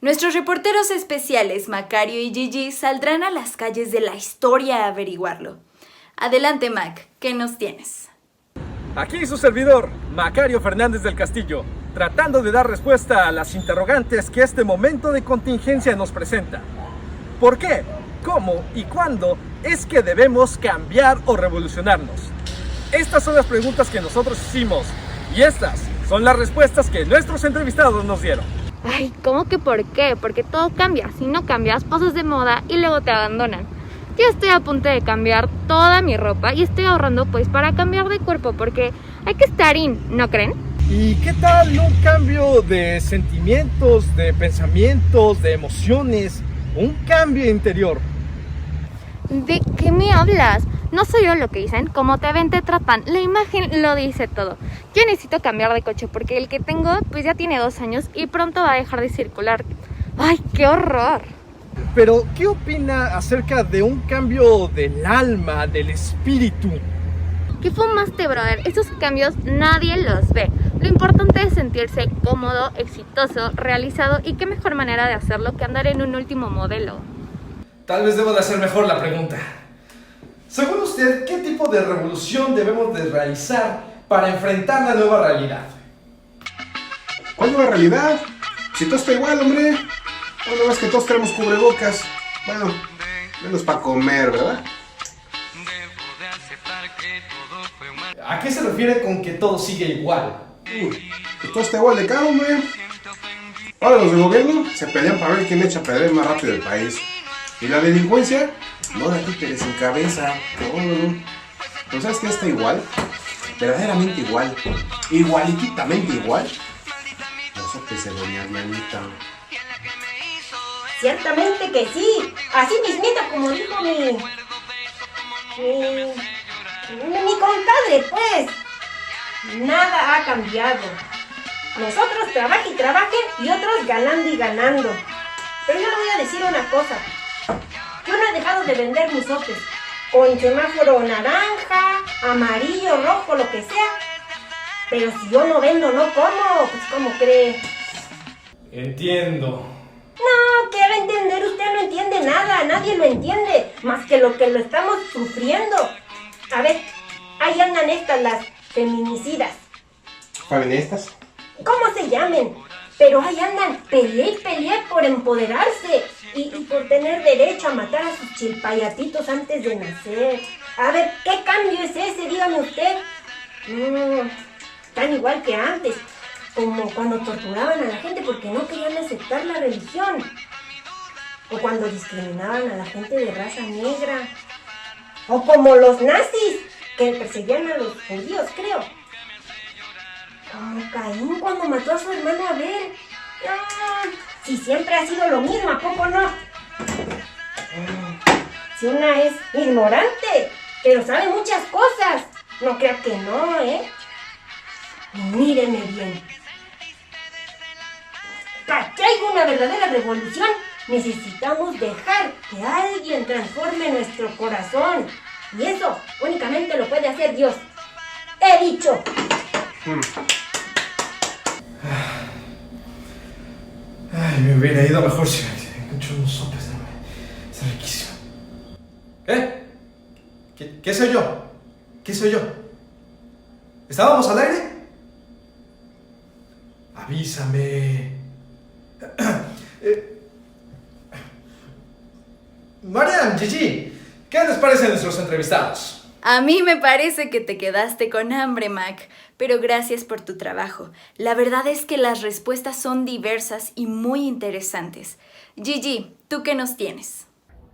Nuestros reporteros especiales, Macario y Gigi, saldrán a las calles de la historia a averiguarlo. Adelante, Mac, ¿qué nos tienes? Aquí su servidor, Macario Fernández del Castillo, tratando de dar respuesta a las interrogantes que este momento de contingencia nos presenta. ¿Por qué? ¿Cómo y cuándo es que debemos cambiar o revolucionarnos? Estas son las preguntas que nosotros hicimos y estas Son las respuestas que nuestros entrevistados nos dieron. Ay, ¿cómo que por qué? Porque todo cambia. Si no cambias, pasas de moda y luego te abandonan. Yo estoy a punto de cambiar toda mi ropa y estoy ahorrando pues para cambiar de cuerpo porque hay que estar in, ¿no creen? ¿Y qué tal un cambio de sentimientos, de pensamientos, de emociones? Un cambio interior. ¿De qué me hablas? No soy yo lo que dicen, como te ven te tratan, la imagen lo dice todo. Yo necesito cambiar de coche porque el que tengo pues ya tiene 2 años y pronto va a dejar de circular. ¡Ay, qué horror! Pero, ¿qué opina acerca de un cambio del alma, del espíritu? ¿Qué fumaste, brother? Esos cambios nadie los ve. Lo importante es sentirse cómodo, exitoso, realizado y qué mejor manera de hacerlo que andar en un último modelo. Tal vez debo de hacer mejor la pregunta. Según usted, ¿qué tipo de revolución debemos de realizar para enfrentar la nueva realidad? ¿Cuál nueva realidad? Si todo está igual, hombre. Bueno, es que todos tenemos cubrebocas. Bueno, menos para comer, ¿verdad? ¿A qué se refiere con que todo sigue igual? Pues todo está igual de caro, hombre. Ahora los del gobierno se pelean para ver quién echa a perder más rápido el país. Y la delincuencia, no la títeres sin cabeza. No. ¿Pero sabes qué está igual? Verdaderamente igual. Igualititamente igual. Eso que se doña Dianita. Ciertamente que sí. Así mismita como dijo mi compadre, pues. Nada ha cambiado. Nosotros trabaje y trabaje y otros ganando y ganando. Pero yo le voy a decir una cosa. Yo no he dejado de vender mis sopes. Con semáforo naranja, amarillo, rojo, lo que sea. Pero si yo no vendo, no como. Pues, ¿cómo cree? Entiendo. No, ¿qué va a entender? Usted no entiende nada. Nadie lo entiende. Más que lo estamos sufriendo. A ver, ahí andan estas, las feminicidas. ¿Feministas? ¿Cómo se llamen? Pero ahí andan, peleé y peleé por empoderarse y por tener derecho a matar a sus chilpayatitos antes de nacer. A ver, ¿qué cambio es ese? Dígame usted. Tan igual que antes, como cuando torturaban a la gente porque no querían aceptar la religión. O cuando discriminaban a la gente de raza negra. O como los nazis, que perseguían a los judíos, creo. Como Caín cuando mató a su hermano Abel. Si siempre ha sido lo mismo, ¿a poco no? Si una es ignorante, pero sabe muchas cosas. No crea que no, ¿eh? Míreme bien. Para que haya una verdadera revolución, necesitamos dejar que alguien transforme nuestro corazón. Y eso únicamente lo puede hacer Dios. ¡He dicho! Ay, me hubiera ido mejor si encontré unos sopes. Está riquísimo. ¿Qué soy yo? ¿Qué soy yo? ¿Estábamos al aire? Avísame. Mariam, Gigi, ¿qué les parecen nuestros entrevistados? A mí me parece que te quedaste con hambre, Mac, pero gracias por tu trabajo. La verdad es que las respuestas son diversas y muy interesantes. Gigi, ¿tú qué nos tienes?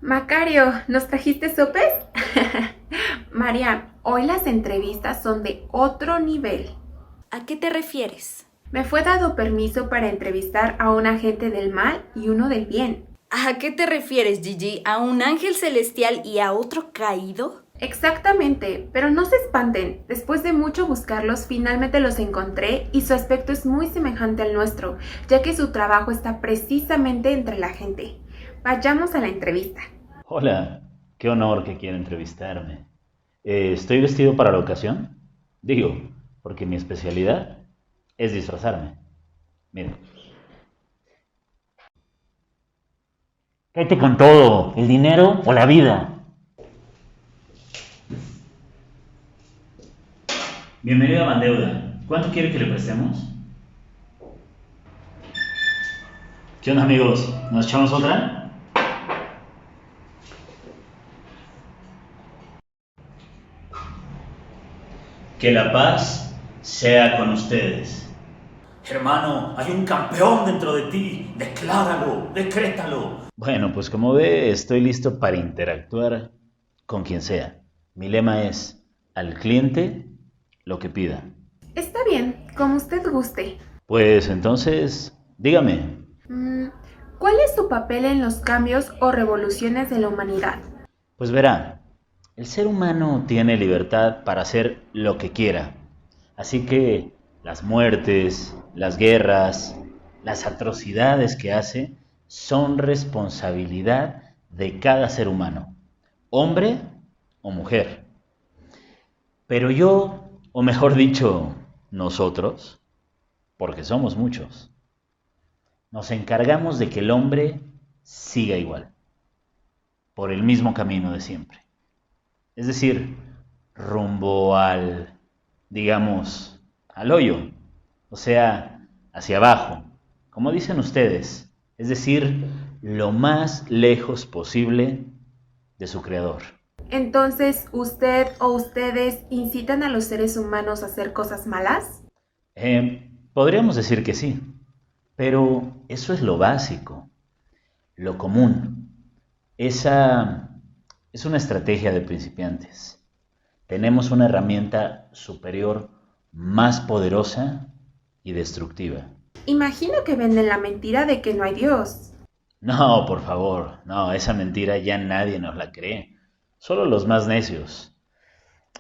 Macario, ¿nos trajiste sopes? Mariam, hoy las entrevistas son de otro nivel. ¿A qué te refieres? Me fue dado permiso para entrevistar a un agente del mal y uno del bien. ¿A qué te refieres, Gigi? ¿A un ángel celestial y a otro caído? Exactamente, pero no se espanten. Después de mucho buscarlos, finalmente los encontré y su aspecto es muy semejante al nuestro, ya que su trabajo está precisamente entre la gente. Vayamos a la entrevista. Hola, qué honor que quiera entrevistarme. ¿Estoy vestido para la ocasión? Digo, porque mi especialidad es disfrazarme. Miren. Cállate con todo, el dinero o la vida. Bienvenido a Bandeuda. ¿Cuánto quiere que le prestemos? ¿Qué onda, amigos? ¿Nos echamos otra? Que la paz sea con ustedes. Hermano, hay un campeón dentro de ti. Decláralo, decrétalo. Bueno, pues como ve, estoy listo para interactuar con quien sea. Mi lema es, al cliente, lo que pida. Está bien, como usted guste. Pues entonces, dígame. ¿Cuál es su papel en los cambios o revoluciones de la humanidad? Pues verá, el ser humano tiene libertad para hacer lo que quiera. Así que las muertes, las guerras, las atrocidades que hace son responsabilidad de cada ser humano, hombre o mujer. Pero yo, o mejor dicho, nosotros, porque somos muchos, nos encargamos de que el hombre siga igual, por el mismo camino de siempre. Es decir, rumbo al, digamos, al hoyo, o sea, hacia abajo, como dicen ustedes, es decir, lo más lejos posible de su creador. Entonces, ¿usted o ustedes incitan a los seres humanos a hacer cosas malas? Podríamos decir que sí, pero eso es lo básico, lo común. Esa es una estrategia de principiantes. Tenemos una herramienta superior más poderosa y destructiva. Imagino que venden la mentira de que no hay Dios. No, por favor, no, esa mentira ya nadie nos la cree. Solo los más necios.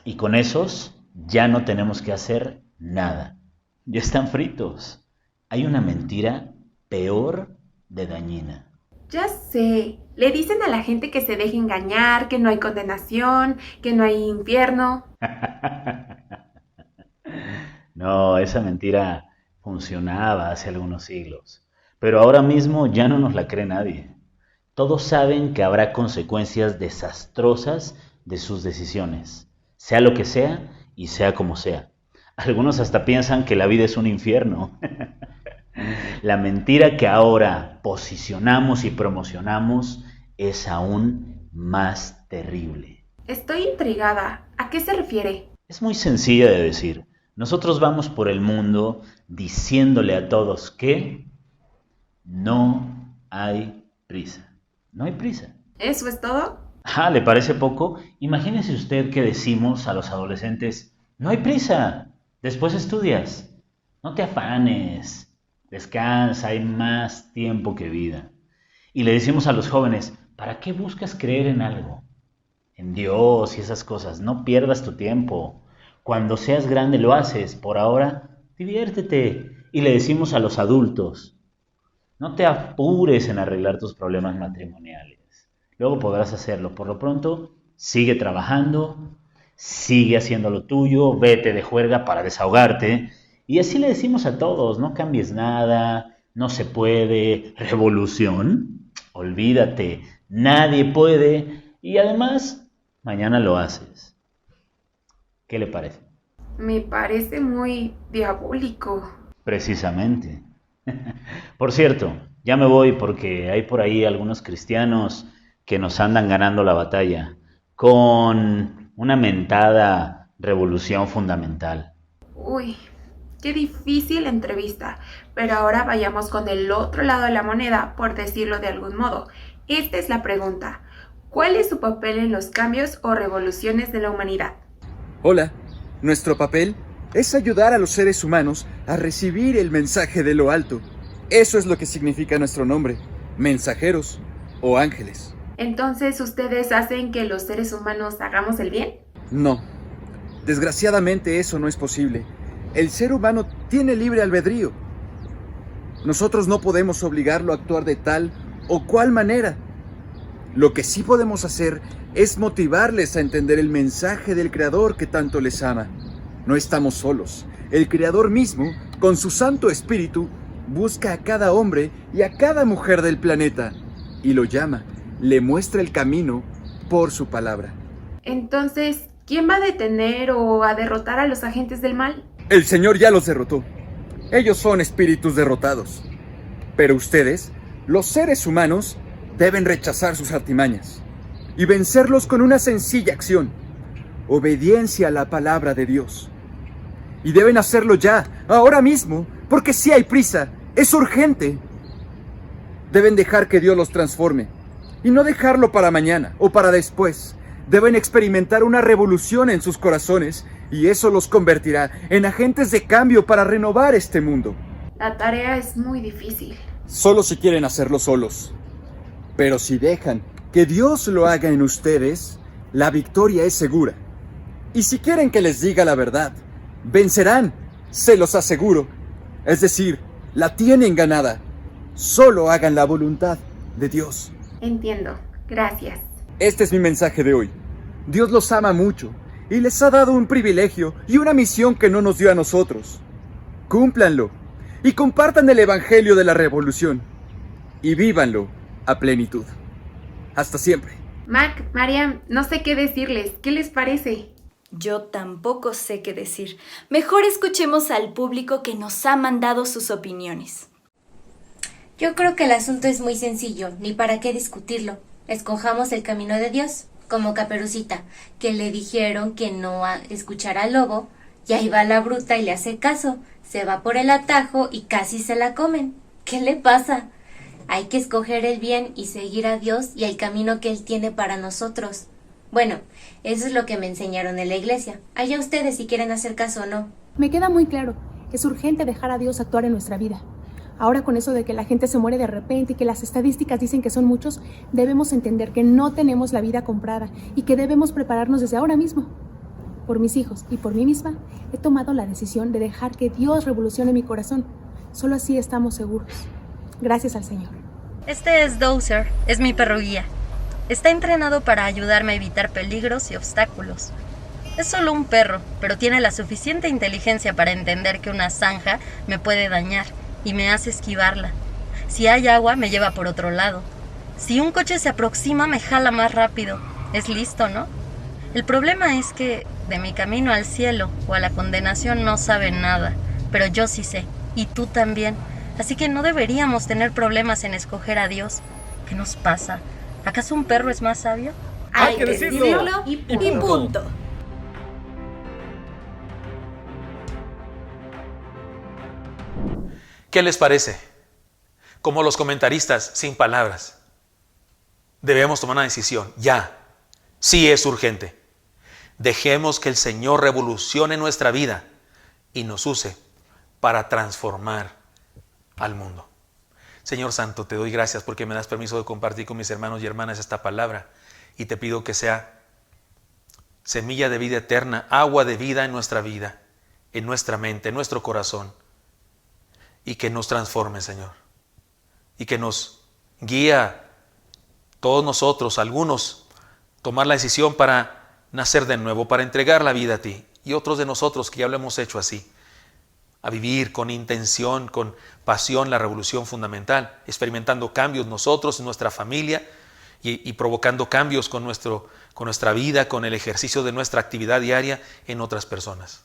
Y con esos ya no tenemos que hacer nada. Ya están fritos. Hay una mentira peor de dañina. Ya sé, le dicen a la gente que se deje engañar, que no hay condenación, que no hay infierno. No, esa mentira funcionaba hace algunos siglos. Pero ahora mismo ya no nos la cree nadie. Todos saben que habrá consecuencias desastrosas de sus decisiones, sea lo que sea y sea como sea. Algunos hasta piensan que la vida es un infierno. La mentira que ahora posicionamos y promocionamos es aún más terrible. Estoy intrigada. ¿A qué se refiere? Es muy sencilla de decir. Nosotros vamos por el mundo diciéndole a todos que no hay prisa. No hay prisa. ¿Eso es todo? ¿Le parece poco? Imagínese usted que decimos a los adolescentes, no hay prisa, después estudias, no te afanes, descansa, hay más tiempo que vida. Y le decimos a los jóvenes, ¿para qué buscas creer en algo? En Dios y esas cosas, no pierdas tu tiempo. Cuando seas grande lo haces, por ahora diviértete. Y le decimos a los adultos, no te apures en arreglar tus problemas matrimoniales. Luego podrás hacerlo. Por lo pronto, sigue trabajando, sigue haciendo lo tuyo, vete de juerga para desahogarte. Y así le decimos a todos, no cambies nada, no se puede, revolución, olvídate, nadie puede. Y además, mañana lo haces. ¿Qué le parece? Me parece muy diabólico. Precisamente. Por cierto, ya me voy porque hay por ahí algunos cristianos que nos andan ganando la batalla con una mentada revolución fundamental. Uy, qué difícil entrevista. Pero ahora vayamos con el otro lado de la moneda, por decirlo de algún modo. Esta es la pregunta. ¿Cuál es su papel en los cambios o revoluciones de la humanidad? Hola, nuestro papel es ayudar a los seres humanos a recibir el mensaje de lo alto. Eso es lo que significa nuestro nombre, mensajeros o ángeles. Entonces, ¿ustedes hacen que los seres humanos hagamos el bien? No, desgraciadamente eso no es posible. El ser humano tiene libre albedrío. Nosotros no podemos obligarlo a actuar de tal o cual manera. Lo que sí podemos hacer es motivarles a entender el mensaje del Creador que tanto les ama. No estamos solos. El Creador mismo, con su Santo Espíritu, busca a cada hombre y a cada mujer del planeta y lo llama, le muestra el camino por su palabra. Entonces, ¿quién va a detener o a derrotar a los agentes del mal? El Señor ya los derrotó. Ellos son espíritus derrotados. Pero ustedes, los seres humanos, deben rechazar sus artimañas y vencerlos con una sencilla acción: obediencia a la palabra de Dios. Y deben hacerlo ya, ahora mismo, porque sí hay prisa, es urgente. Deben dejar que Dios los transforme, y no dejarlo para mañana o para después. Deben experimentar una revolución en sus corazones, y eso los convertirá en agentes de cambio para renovar este mundo. La tarea es muy difícil. Solo si quieren hacerlo solos. Pero si dejan que Dios lo haga en ustedes, la victoria es segura. Y si quieren que les diga la verdad, vencerán, se los aseguro. Es decir, la tienen ganada. Solo hagan la voluntad de Dios. Entiendo. Gracias. Este es mi mensaje de hoy. Dios los ama mucho y les ha dado un privilegio y una misión que no nos dio a nosotros. Cúmplanlo y compartan el evangelio de la revolución y vívanlo a plenitud. Hasta siempre. Mac, Mariam, no sé qué decirles. ¿Qué les parece? Yo tampoco sé qué decir. Mejor escuchemos al público que nos ha mandado sus opiniones. Yo creo que el asunto es muy sencillo, ni para qué discutirlo. Escojamos el camino de Dios, como Caperucita, que le dijeron que no escuchara al lobo, y ahí va la bruta y le hace caso. Se va por el atajo y casi se la comen. ¿Qué le pasa? Hay que escoger el bien y seguir a Dios y el camino que Él tiene para nosotros. Bueno, eso es lo que me enseñaron en la iglesia. Allá ustedes si quieren hacer caso o no. Me queda muy claro, es urgente dejar a Dios actuar en nuestra vida. Ahora con eso de que la gente se muere de repente y que las estadísticas dicen que son muchos, debemos entender que no tenemos la vida comprada y que debemos prepararnos desde ahora mismo. Por mis hijos y por mí misma, he tomado la decisión de dejar que Dios revolucione mi corazón. Solo así estamos seguros. Gracias al Señor. Este es Dozer, es mi perro guía. Está entrenado para ayudarme a evitar peligros y obstáculos. Es solo un perro, pero tiene la suficiente inteligencia para entender que una zanja me puede dañar y me hace esquivarla. Si hay agua, me lleva por otro lado. Si un coche se aproxima, me jala más rápido. Es listo, ¿no? El problema es que de mi camino al cielo o a la condenación no sabe nada, pero yo sí sé, y tú también. Así que no deberíamos tener problemas en escoger a Dios. ¿Qué nos pasa? ¿Acaso un perro es más sabio? Hay que decirlo y punto. ¿Qué les parece? Como los comentaristas, sin palabras. Debemos tomar una decisión, ya. Sí es urgente. Dejemos que el Señor revolucione nuestra vida y nos use para transformar al mundo. Señor Santo, te doy gracias porque me das permiso de compartir con mis hermanos y hermanas esta palabra y te pido que sea semilla de vida eterna, agua de vida en nuestra vida, en nuestra mente, en nuestro corazón y que nos transforme, Señor, y que nos guía todos nosotros, algunos, tomar la decisión para nacer de nuevo, para entregar la vida a ti y otros de nosotros que ya lo hemos hecho así, a vivir con intención, con pasión la revolución fundamental, experimentando cambios nosotros, en nuestra familia y provocando cambios con nuestra vida, con el ejercicio de nuestra actividad diaria en otras personas.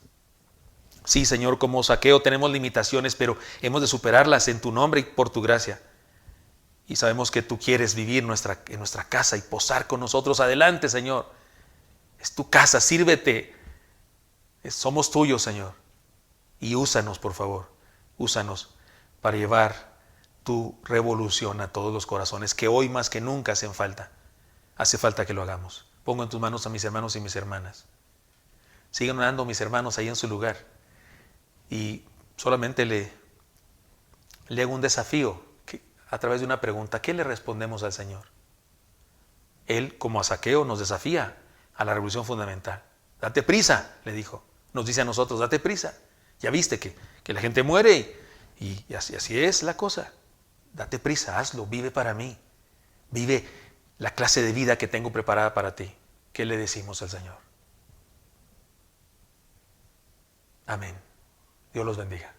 Sí, Señor, como Zaqueo tenemos limitaciones, pero hemos de superarlas en tu nombre y por tu gracia. Y sabemos que tú quieres vivir en nuestra casa y posar con nosotros. Adelante, Señor. Es tu casa, sírvete. Somos tuyos, Señor. Y úsanos, por favor. Úsanos para llevar tu revolución a todos los corazones que hoy más que nunca hacen falta. Hace falta que lo hagamos. Pongo en tus manos a mis hermanos y mis hermanas. Sigan orando mis hermanos ahí en su lugar. Y solamente le hago un desafío a través de una pregunta. ¿Qué le respondemos al Señor? Él, como a Zaqueo, nos desafía a la revolución fundamental. Date prisa, le dijo. Nos dice a nosotros, date prisa. Ya viste que la gente muere y así es la cosa. Date prisa, hazlo, vive para mí. Vive la clase de vida que tengo preparada para ti. ¿Qué le decimos al Señor? Amén. Dios los bendiga.